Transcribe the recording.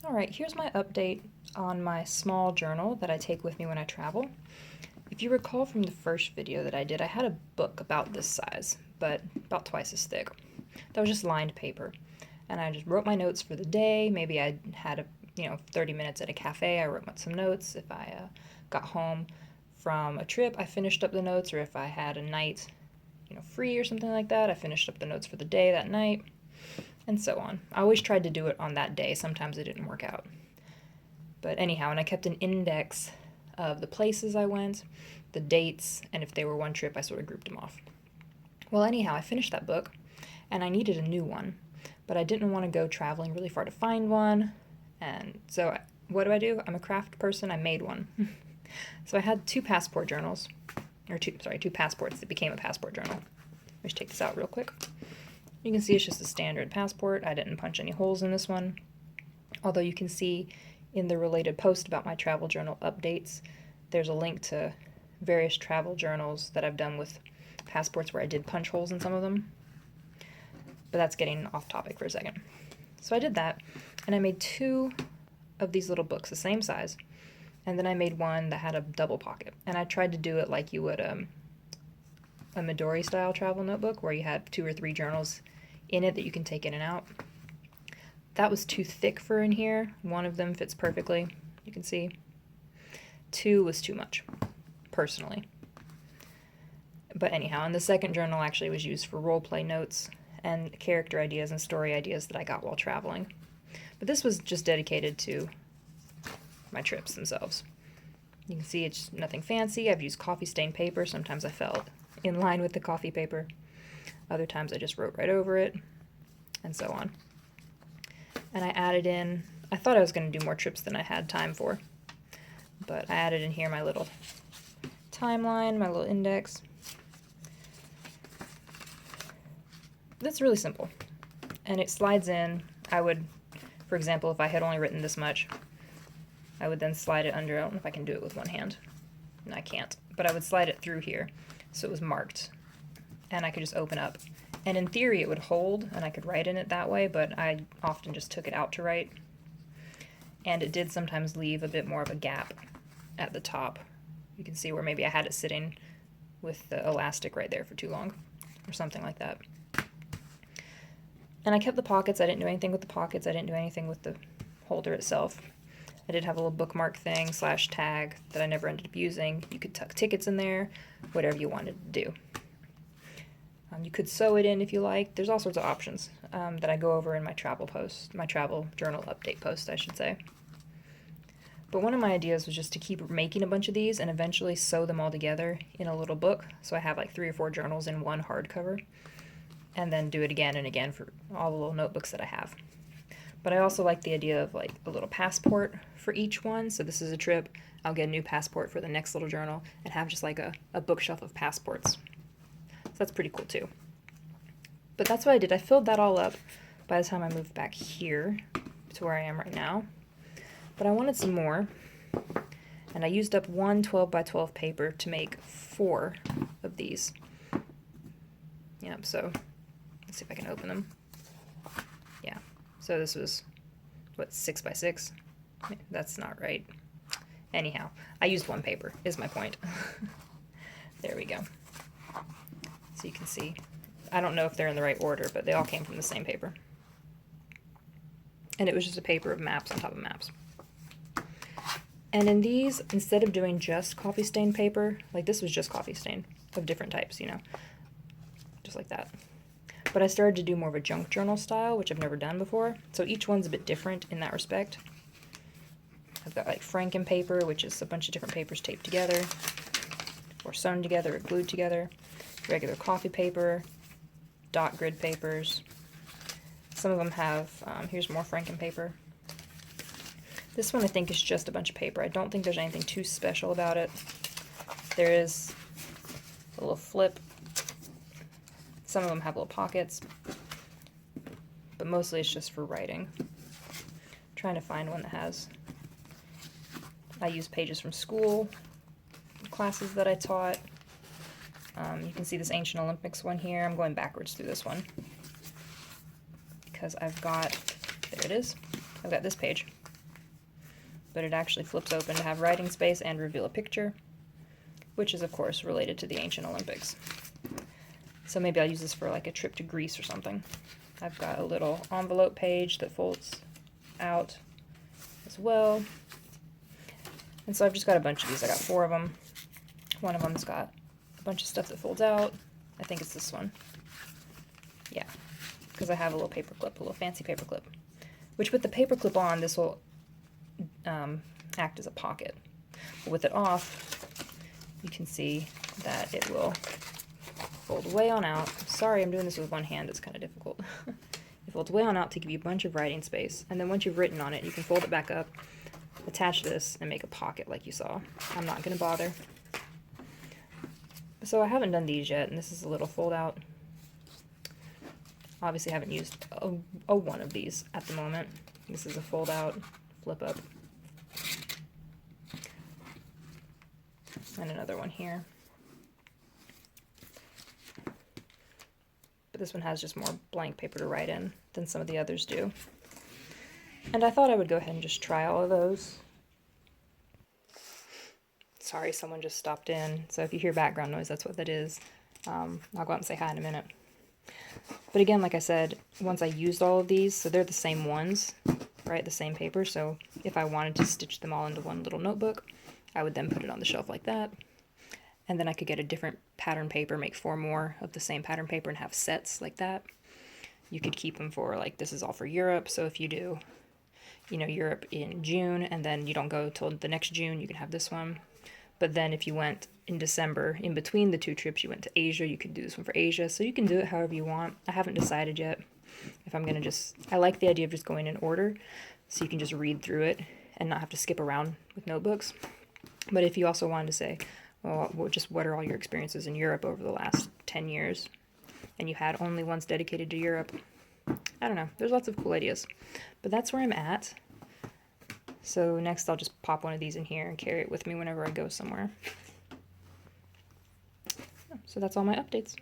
Alright, here's my update on my small journal that I take with me when I travel. If you recall from the first video that I did, I had a book about this size, but about twice as thick. That was just lined paper. And I just wrote my notes for the day. Maybe I had 30 minutes at a cafe, I wrote some notes. If I got home from a trip, I finished up the notes, or if I had a night, free or something like that, I finished up the notes for the day that night, and so on. I always tried to do it on that day. Sometimes it didn't work out. But anyhow, and I kept an index of the places I went, the dates, and if they were one trip, I sort of grouped them off. Well, anyhow, I finished that book, and I needed a new one, but I didn't want to go traveling really far to find one, and so what do? I'm a craft person. I made one. So I had two passport journals, two passports that became a passport journal. Let me just take this out real quick. You can see it's just a standard passport. I didn't punch any holes in this one, although you can see in the related post about my travel journal updates, there's a link to various travel journals that I've done with passports where I did punch holes in some of them. But that's getting off topic for a second. So I did that, and I made two of these little books the same size, and then I made one that had a double pocket. And I tried to do it like you would a Midori style travel notebook where you had 2 or 3 journals in it that you can take in and out. That was too thick for in here. One of them fits perfectly, you can see. 2 was too much, personally. But anyhow, and the second journal actually was used for role play notes and character ideas and story ideas that I got while traveling. But this was just dedicated to my trips themselves. You can see it's nothing fancy. I've used coffee stained paper. Sometimes I felt in line with the coffee paper. Other times I just wrote right over it, and so on. And I added in, I thought I was going to do more trips than I had time for, but I added in here my little timeline, my little index. That's really simple, and it slides in. I would, for example, if I had only written this much, I would then slide it under. I don't know if I can do it with one hand, and I can't, but I would slide it through here so it was marked, and I could just open up. And in theory it would hold, and I could write in it that way, but I often just took it out to write. And it did sometimes leave a bit more of a gap at the top. You can see where maybe I had it sitting with the elastic right there for too long, or something like that. And I kept the pockets. I didn't do anything with the pockets. I didn't do anything with the holder itself. I did have a little bookmark thing / tag that I never ended up using. You could tuck tickets in there, whatever you wanted to do. You could sew it in if you like. There's all sorts of options that I go over in my travel post, my travel journal update post, I should say. But one of my ideas was just to keep making a bunch of these and eventually sew them all together in a little book. So I have like 3 or 4 journals in one hardcover, and then do it again and again for all the little notebooks that I have. But I also like the idea of like a little passport for each one. So this is a trip, I'll get a new passport for the next little journal and have just like a bookshelf of passports. So that's pretty cool too. But that's what I did. I filled that all up by the time I moved back here to where I am right now. But I wanted some more, and I used up one 12 by 12 paper to make 4 of these. Yep, so let's see if I can open them. Yeah, so this was, what, 6 by 6? That's not right. Anyhow, I used one paper, is my point. There we go. So you can see, I don't know if they're in the right order, but they all came from the same paper. And it was just a paper of maps on top of maps. And in these, instead of doing just coffee stain paper, like this was just coffee stain of different types, just like that. But I started to do more of a junk journal style, which I've never done before. So each one's a bit different in that respect. I've got like Franken paper, which is a bunch of different papers taped together, or sewn together, or glued together. Regular coffee paper, dot grid papers. Some of them have, here's more Franken paper. This one I think is just a bunch of paper. I don't think there's anything too special about it. There is a little flip. Some of them have little pockets, but mostly it's just for writing. I'm trying to find one that has, I use pages from school, classes that I taught. You can see this Ancient Olympics one here. I'm going backwards through this one because I've got, there it is, I've got this page. but it actually flips open to have writing space and reveal a picture, which is of course related to the ancient Olympics. So maybe I'll use this for like a trip to Greece or something. I've got a little envelope page that folds out as well. And so I've just got a bunch of these. I got 4 of them. One of them's got a bunch of stuff that folds out. I think it's this one. Yeah, because I have a little paper clip, a little fancy paper clip. Which with the paper clip on, this will act as a pocket. But with it off, you can see that it will fold way on out. Sorry, I'm doing this with one hand. It's kind of difficult. It folds way on out to give you a bunch of writing space. And then once you've written on it, you can fold it back up, attach this, and make a pocket like you saw. I'm not going to bother. So I haven't done these yet, and this is a little fold out. Obviously I haven't used a one of these at the moment. This is a fold out, flip up. And another one here. But this one has just more blank paper to write in than some of the others do. And I thought I would go ahead and just try all of those. Sorry, someone just stopped in. So if you hear background noise, that's what that is. I'll go out and say hi in a minute. But again, like I said, once I used all of these, so they're the same ones, right? The same paper. So if I wanted to stitch them all into one little notebook, I would then put it on the shelf like that. And then I could get a different pattern paper, make 4 more of the same pattern paper and have sets like that. You could keep them for, like, this is all for Europe. So if you do, you know, Europe in June and then you don't go till the next June, you can have this one. But then if you went in December, in between the 2 trips, you went to Asia, you could do this one for Asia. So you can do it however you want. I haven't decided yet if I'm going to I like the idea of just going in order so you can just read through it and not have to skip around with notebooks. But if you also wanted to say, well, just what are all your experiences in Europe over the last 10 years? And you had only ones dedicated to Europe. I don't know. There's lots of cool ideas. But that's where I'm at. So next I'll just pop one of these in here and carry it with me whenever I go somewhere. So that's all my updates.